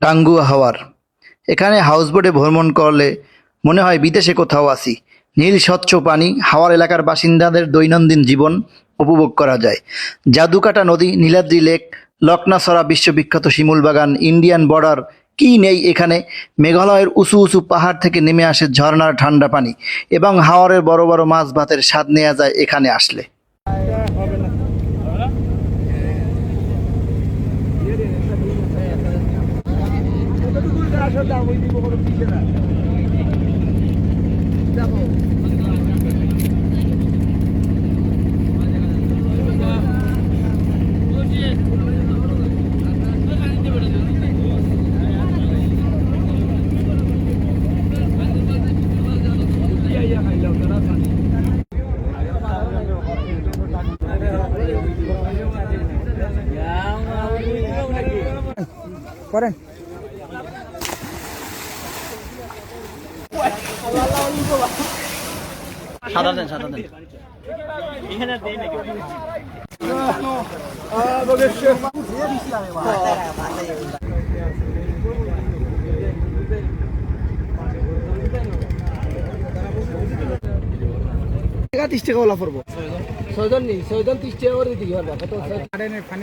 টাঙ্গুয়া হাওর। এখানে হাউসবোটে ভ্রমণ করলে মনে হয় বিদেশে কোথাও আছি। নীল স্বচ্ছ পানি, হাওর এলাকার বাসিন্দাদের দৈনন্দিন জীবন উপভোগ করা যায়। জাদুকাটা নদী, নীলাদ্রি লেক, লকনাছড়া বিশ্ববিখ্যাত শিমুল বাগান, ইন্ডিয়ান বর্ডার, কি নেই এখানে। মেঘালয়ের উঁচু উঁচু পাহাড় থেকে নেমে আসে ঝর্ণার ঠান্ডা পানি এবং হাওরের বড় বড় মাছ ভাতের স্বাদ নেওয়া যায় এখানে আসলে। করেন সাদা দেন এখানে দেই নাকি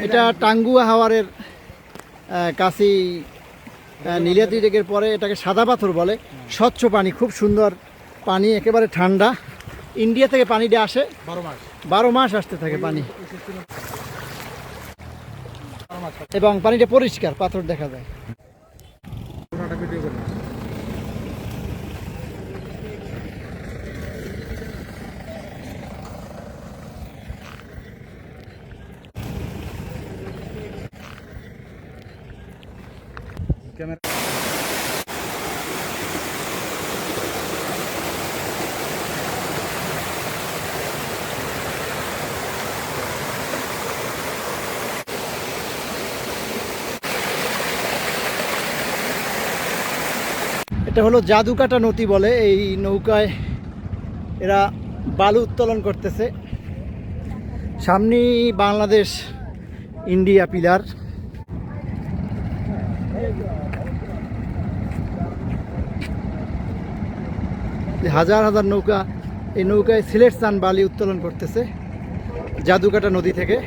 এটা টাঙ্গুয়া হাওরের কাছে নীলাদ্রি লেকের পরে এটাকে সাদা পাথর বলে। স্বচ্ছ পানি, খুব সুন্দর পানি, একেবারে ঠান্ডা। ইন্ডিয়া থেকে পানিটা আসে 12 মাস আসতে থাকে পানি, এবং পানিটা পরিষ্কার, পাথর দেখা যায়। এটা হলো জাদুকাটা নদী বলে। এই নৌকায় এরা বালু উত্তোলন করতেছে। সামনে বাংলাদেশ ইন্ডিয়া পিলার। হাজার হাজার নৌকা এই নৌকায় সিলেট চান বালি উত্তোলন করতেছে জাদুকাটা নদী থেকে,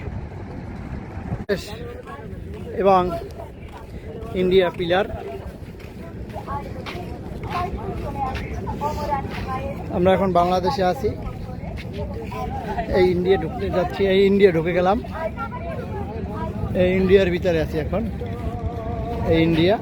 এবং ইন্ডিয়া পিলার। আমরা এখন বাংলাদেশে আছি, এই ইন্ডিয়া ঢুকতে যাচ্ছি, এই ইন্ডিয়া ঢুকে গেলাম, এই ইন্ডিয়ার ভিতরে আছি এখন, এই ইন্ডিয়া।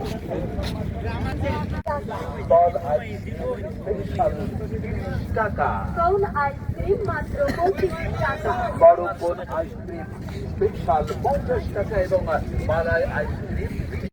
বড় কোন আইসক্রিম স্পেশাল 50 টাকা এবং মালাই আইসক্রিম